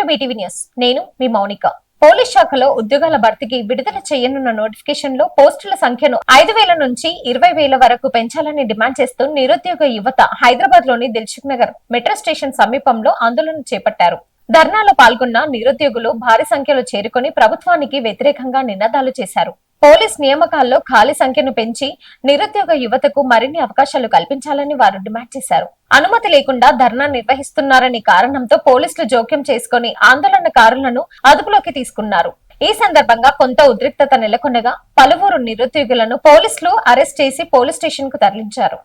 BTV news. నేను మీ Mounika. Police శాఖలో ఉద్యోగాల భర్తీకి విడుదల చేయనున్న నోటిఫికేషన్ లో పోస్టుల సంఖ్యను 5,000 నుంచి 20,000 వరకు పెంచాలని డిమాండ్ చేస్తూ నిరుద్యోగ యువత హైదరాబాద్ లోని దిల్సుఖ్ నగర్ మెట్రో స్టేషన్ సమీపంలో ఆందోళన చేపట్టారు. ధర్నాలో పాల్గొన్న నిరుద్యోగులు భారీ సంఖ్యలో చేరుకొని ప్రభుత్వానికి వ్యతిరేకంగా నినాదాలు చేశారు. పోలీస్ నియామకాల్లో ఖాళీ సంఖ్యను పెంచి నిరుద్యోగ యువతకు మరిన్ని అవకాశాలు కల్పించాలని వారు డిమాండ్ చేశారు. అనుమతి లేకుండా ధర్నా నిర్వహిస్తున్నారని కారణంతో పోలీసులు జోక్యం చేసుకుని ఆందోళనకారులను అదుపులోకి తీసుకున్నారు. ఈ సందర్భంగా కొంత ఉద్రిక్తత నెలకొనగా పలువురు నిరుద్యోగులను పోలీసులు అరెస్ట్ చేసి పోలీస్ స్టేషన్ కు తరలించారు.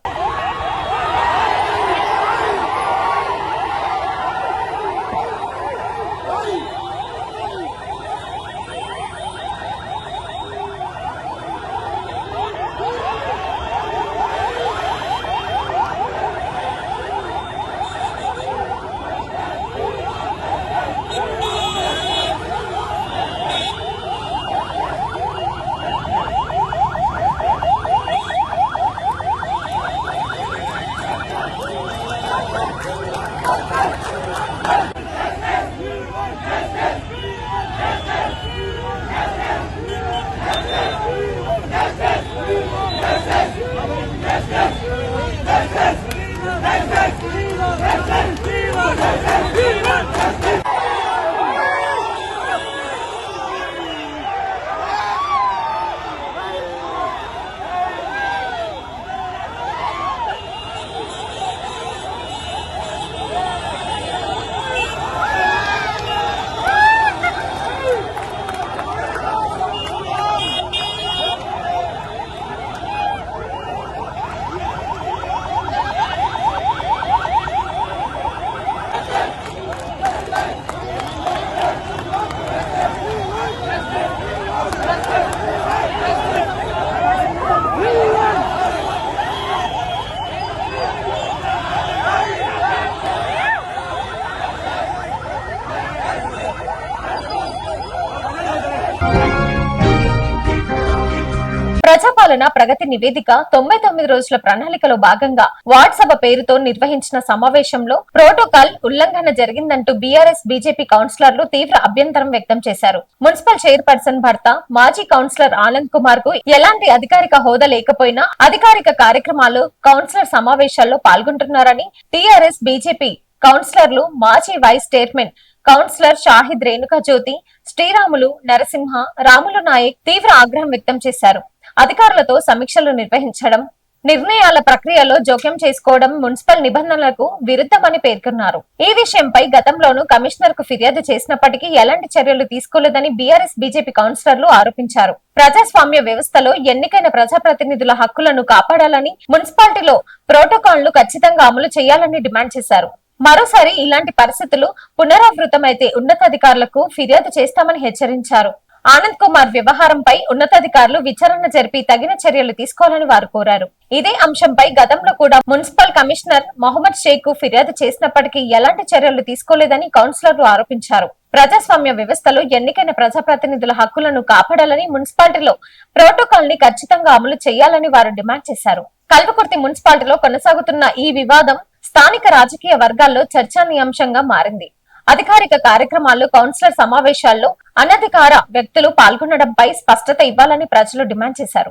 ప్రజాపాలన ప్రగతి నివేదిక 99 రోజుల ప్రణాళికలో భాగంగా వార్డ్ సభ పేరుతో నిర్వహించిన సమావేశంలో ప్రోటోకాల్ ఉల్లంఘన జరిగిందంటూ బీఆర్ఎస్ బీజేపీ కౌన్సిలర్లు తీవ్ర అభ్యంతరం వ్యక్తం చేశారు. మున్సిపల్ చైర్పర్సన్ భర్త మాజీ కౌన్సిలర్ ఆనంద్ కుమార్ కు ఎలాంటి అధికారిక హోదా లేకపోయినా అధికారిక కార్యక్రమాలు కౌన్సిలర్ సమావేశాల్లో పాల్గొంటున్నారని టీఆర్ఎస్ బీజేపీ కౌన్సిలర్లు మాజీ vice chairman councillor Shahid Renuka Jyothi, Sriramulu, Narasimha, Ramulu Naik తీవ్ర ఆగ్రహం వ్యక్తం చేశారు. అధికారులతో సమీక్షలు నిర్వహించడం, నిర్ణయాల ప్రక్రియలో జోక్యం చేసుకోవడం మున్సిపల్ నిబంధనలకు విరుద్ధమని పేర్కొన్నారు. ఈ విషయంపై గతంలోనూ కమిషనర్ కు ఫిర్యాదు చేసినప్పటికీ ఎలాంటి చర్యలు తీసుకోలేదని బీఆర్ఎస్ బీజేపీ కౌన్సిలర్లు ఆరోపించారు. ప్రజాస్వామ్య వ్యవస్థలో ఎన్నికైన ప్రజాప్రతినిధుల హక్కులను కాపాడాలని, మున్సిపాలిటీలో ప్రోటోకాల్ ను ఖచ్చితంగా అమలు చేయాలని డిమాండ్ చేశారు. మరోసారి ఇలాంటి పరిస్థితులు పునరావృతమైతే ఉన్నతాధికారులకు ఫిర్యాదు చేస్తామని హెచ్చరించారు. ఆనంద్ కుమార్ వ్యవహారంపై ఉన్నతాధికారులు విచారణ జరిపి తగిన చర్యలు తీసుకోవాలని వారు కోరారు. ఇదే అంశంపై గతంలో కూడా మున్సిపల్ కమిషనర్ మొహమ్మద్ షేక్ కు ఫిర్యాదు చేసినప్పటికీ ఎలాంటి చర్యలు తీసుకోలేదని కౌన్సిలర్లు ఆరోపించారు. ప్రజాస్వామ్య వ్యవస్థలో ఎన్నికైన ప్రజాప్రతినిధుల హక్కులను కాపాడాలని, మున్సిపాలిటీలో ప్రోటోకాల్ ని ఖచ్చితంగా అమలు చేయాలని వారు డిమాండ్ చేశారు. కల్వకుర్తి మున్సిపాలిటీలో కొనసాగుతున్న ఈ వివాదం స్థానిక రాజకీయ వర్గాల్లో చర్చానీయాంశంగా మారింది. అధికారిక కార్యక్రమాల్లో, కౌన్సిలర్ సమావేశాల్లో అనధికార వ్యక్తులు పాల్గొనడంపై స్పష్టత ఇవ్వాలని ప్రజలు డిమాండ్ చేశారు.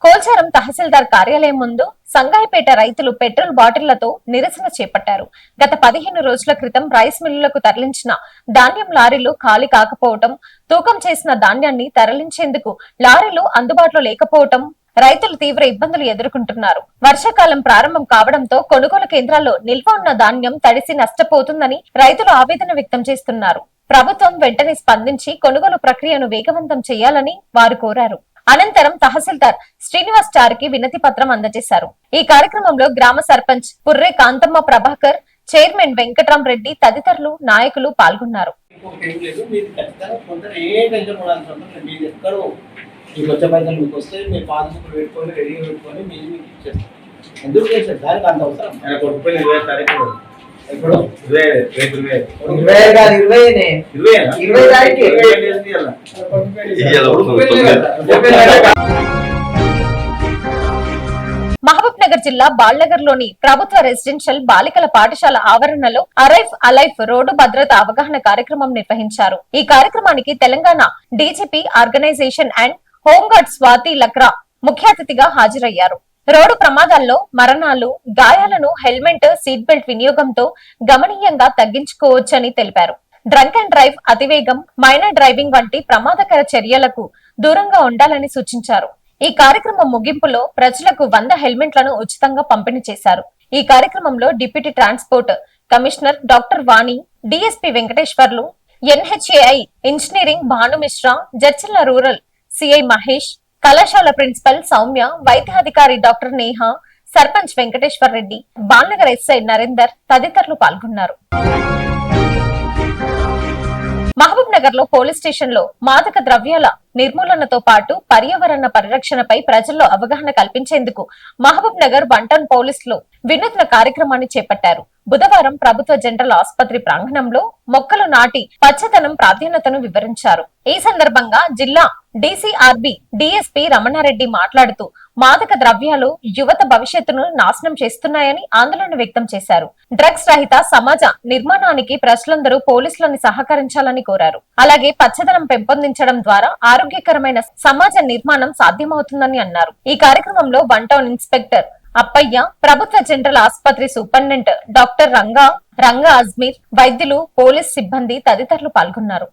కోల్చారం తహసీల్దార్ కార్యాలయం ముందు సంగాయిపేట రైతులు పెట్రోల్ బాటిళ్లతో నిరసన చేపట్టారు. గత 15 రోజుల క్రితం రైస్ మిల్లులకు తరలించిన ధాన్యం లారీలు ఖాళీ కాకపోవటం, తూకం చేసిన ధాన్యాన్ని తరలించేందుకు లారీలు అందుబాటులో లేకపోవటం రైతులు తీవ్ర ఇబ్బందులు ఎదుర్కొంటున్నారు. వర్షాకాలం ప్రారంభం కావడంతో కొనుగోలు కేంద్రాల్లో నిల్వ ఉన్న ధాన్యం తడిసి నష్టపోతుందని రైతులు ఆవేదన వ్యక్తం చేస్తున్నారు. ప్రభుత్వం వెంటనే స్పందించి కొనుగోలు ప్రక్రియను వేగవంతం చేయాలని వారు కోరారు. అనంతరం తహసీల్దార్ శ్రీనివాస్ చారికి వినతి పత్రం అందజేశారు. ఈ కార్యక్రమంలో గ్రామ సర్పంచ్ పుర్రే కాంతమ్మ ప్రభాకర్, చైర్మన్ వెంకట్రాం రెడ్డి తదితరులు నాయకులు పాల్గొన్నారు. మీకు వచ్చే పైసలు మీకు వస్తే మీరు పాస్బుక్ పెట్టుకొని రెడీగా పెట్టుకొని మీరు మీకు ఇచ్చేస్తాం. ఎందుకు చేస్తారు దానికి అంత అవసరం? ఆయన కొట్టుకుని 20 తారీఖు ఇప్పుడు 20 కాదు 20 తారీఖు మహబూబ్ నగర్ జిల్లా బాళ్లగర్లోని ప్రభుత్వ రెసిడెన్షియల్ బాలికల పాఠశాల ఆవరణలో అరైవ్ అలైఫ్ రోడ్డు భద్రత అవగాహన కార్యక్రమం నిర్వహించారు. ఈ కార్యక్రమానికి Telangana DGP organization and home guard Swati Lakra ముఖ్య అతిథిగా హాజరయ్యారు. రోడ్డు ప్రమాదాల్లో మరణాలు, గాయాలను హెల్మెట్, సీట్ బెల్ట్ వినియోగంతో గమనీయంగా తగ్గించుకోవచ్చని తెలిపారు. డ్రంక్ అండ్ డ్రైవ్, అతివేగం, మైనర్ డ్రైవింగ్ వంటి ప్రమాదకర చర్యలకు దూరంగా ఉండాలని సూచించారు. ఈ కార్యక్రమం ముగింపులో ప్రజలకు 100 హెల్మెట్లను ఉచితంగా పంపిణీ చేశారు. ఈ కార్యక్రమంలో deputy transport commissioner doctor Vani, DSP Venkateswarlu, NHAI engineering Bhanu Mishra, Jadcherla rural CI Mahesh, కళాశాల ప్రిన్సిపల్ సౌమ్య, వైద్యాధికారి డాక్టర్ నేహ, సర్పంచ్ వెంకటేశ్వర్ రెడ్డి, బాలనగర్ ఎస్ఐ నరేందర్ తదితరులు పాల్గొన్నారు. మహబూబ్ నగర్ లో పోలీస్ స్టేషన్ లో మాదక ద్రవ్యాల నిర్మూలనతో పాటు పర్యావరణ పరిరక్షణపై ప్రజల్లో అవగాహన కల్పించేందుకు మహబూబ్ నగర్ 1 టౌన్ పోలీసులు వినూత్న కార్యక్రమాన్ని చేపట్టారు. బుధవారం ప్రభుత్వ జనరల్ ఆసుపత్రి ప్రాంగణంలో మొక్కలు నాటి పచ్చదనం ప్రాధాన్యతను వివరించారు. ఈ సందర్భంగా జిల్లా డీసీఆర్బీ డీఎస్పీ రమణారెడ్డి మాట్లాడుతూ మాదక ద్రవ్యాలు యువత భవిష్యత్తును నాశనం చేస్తున్నాయని ఆందోళన వ్యక్తం చేశారు. డ్రగ్స్ రహిత సమాజ నిర్మాణానికి ప్రజలందరూ పోలీసులను సహకరించాలని కోరారు. అలాగే పచ్చదనం పెంపొందించడం ద్వారా ఆరోగ్యకరమైన సమాజ నిర్మాణం సాధ్యమవుతుందని అన్నారు. ఈ కార్యక్రమంలో 1 టౌన్ ఇన్స్పెక్టర్ అప్పయ్య, ప్రభుత్వ జనరల్ ఆసుపత్రి సూపరింటెండెంట్ డాక్టర్ రంగా అజ్మీర్, వైద్యులు, పోలీస్ సిబ్బంది తదితరులు పాల్గొన్నారు.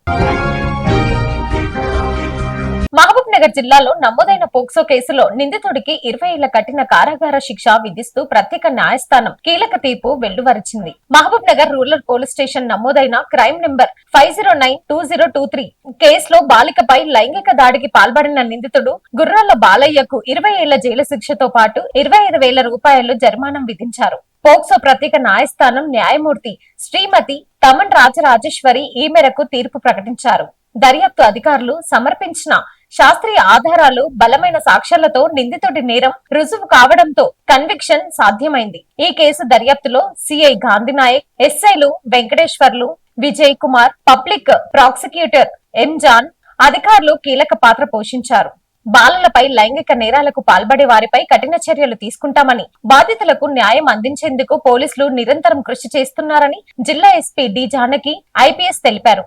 మహబూబ్ నగర్ జిల్లాలో నమోదైన పోక్సో కేసులో నిందితుడికి 20 ఏళ్ల కఠిన కారాగార శిక్ష విధిస్తూ ప్రత్యేక న్యాయస్థానం కీలక తీర్పు వెలువరించింది. Mahabubnagar rural police station నమోదైన క్రైమ్ నెంబర్ 5092023 కేసులో బాలికపై లైంగిక దాడికి పాల్పడిన నిందితుడు గుర్రాల బాలయ్యకు 20 ఏళ్ల జైలు శిక్షతో పాటు 25,000 రూపాయలు జరిమానా విధించారు. పోక్సో ప్రత్యేక న్యాయస్థానం న్యాయమూర్తి శ్రీమతి తమన్ రాజరాజేశ్వరి ఈ మేరకు తీర్పు ప్రకటించారు. దర్యాప్తు అధికారులు సమర్పించిన శాస్త్రీయ ఆధారాలు, బలమైన సాక్ష్యాలతో నిందితుడి నేరం రుజువు కావడంతో కన్విక్షన్ సాధ్యమైంది. ఈ కేసు దర్యాప్తులో సిఐ గాంధీనాయక్, ఎస్ఐలు వెంకటేశ్వర్లు, విజయ్ కుమార్, పబ్లిక్ ప్రాసిక్యూటర్ ఎం జాన్ అధికారులు కీలక పాత్ర పోషించారు. బాలలపై లైంగిక నేరాలకు పాల్పడే వారిపై కఠిన చర్యలు తీసుకుంటామని, బాధితులకు న్యాయం అందించేందుకు పోలీసులు నిరంతరం కృషి చేస్తున్నారని జిల్లా ఎస్పీ డి జానకి ఐపీఎస్ తెలిపారు.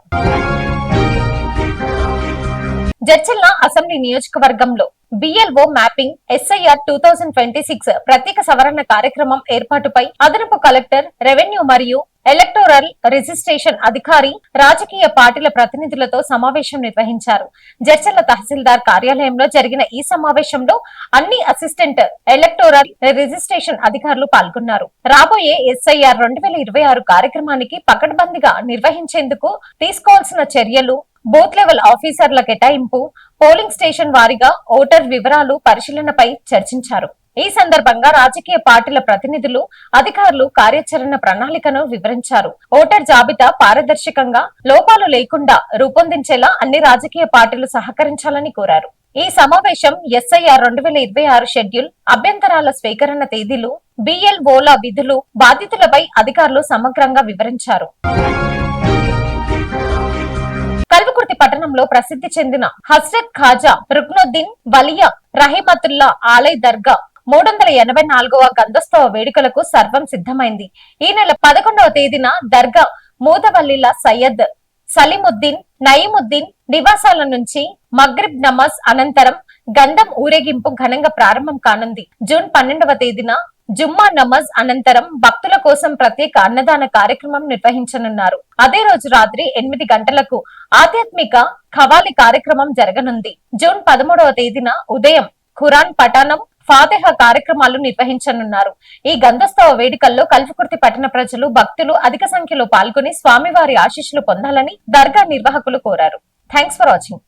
జడ్చర్ల అసెంబ్లీ నియోజకవర్గంలో బిఎల్ఓ మ్యాపింగ్ ఎస్ఐఆర్ 2026 ప్రత్యేక సవరణ కార్యక్రమం ఏర్పాటుపై అదనపు కలెక్టర్, రెవెన్యూ మరియు ఎలక్టోరల్ రిజిస్ట్రేషన్ అధికారి, రాజకీయ పార్టీల ప్రతినిధులతో సమావేశం నిర్వహించారు. జడ్చర్ల తహసీల్దార్ కార్యాలయంలో జరిగిన ఈ సమావేశంలో అన్ని అసిస్టెంట్ ఎలక్టోరల్ రిజిస్ట్రేషన్ అధికారులు పాల్గొన్నారు. రాబోయే ఎస్ఐఆర్ 2026 కార్యక్రమానికి పకడ్బందీగా నిర్వహించేందుకు తీసుకోవాల్సిన చర్యలు, బూత్ లెవెల్ ఆఫీసర్ల కేటాయింపు, పోలింగ్ స్టేషన్ వారీగా ఓటర్ వివరాలు పరిశీలనపై చర్చించారు. ఈ సందర్భంగా రాజకీయ పార్టీల ప్రతినిధులు, అధికారులు కార్యాచరణ ప్రణాళికను వివరించారు. ఓటర్ జాబితా పారదర్శకంగా, లోపాలు లేకుండా రూపొందించేలా అన్ని రాజకీయ పార్టీలు సహకరించాలని కోరారు. ఈ సమావేశం ఎస్ఐఆర్ 2026 షెడ్యూల్, అభ్యంతరాల స్వీకరణ తేదీలు, బిఎల్ఓల విధులు, బాధితులపై అధికారులు సమగ్రంగా వివరించారు. కల్వకుర్తి పట్టణంలో ప్రసిద్ధి చెందిన హస్రత్ ఖాజా రుక్నుద్దీన్ వలియా రహీమతుల్లా ఆలయ్ దర్గా 384వ గంధోత్సవ వేడుకలకు సర్వం సిద్ధమైంది. ఈ నెల 11వ తేదీన దర్గా మూదవల్లిల సయ్యద్ సలీముద్దీన్, నయీముద్దీన్ నివాసాల నుంచి మగ్రిబ్ నమాజ్ అనంతరం గంధం ఊరేగింపు ఘనంగా ప్రారంభం కానుంది. జూన్ 12వ తేదీన జుమ్మా నమాజ్ అనంతరం భక్తుల కోసం ప్రత్యేక అన్నదాన కార్యక్రమం నిర్వహించనున్నారు. అదే రోజు రాత్రి 8 గంటలకు ఆధ్యాత్మిక ఖవాలి కార్యక్రమం జరగనుంది. జూన్ 13వ తేదీన ఉదయం ఖురాన్ పఠనం, ఫాతిహా కార్యక్రమాలు నిర్వహించనున్నారు. ఈ గంధోత్సవ వేడుకల్లో కల్వకుర్తి పట్టణ ప్రజలు, భక్తులు అధిక సంఖ్యలో పాల్గొని స్వామివారి ఆశీస్సులు పొందాలని దర్గా నిర్వాహకులు కోరారు. Thanks for watching.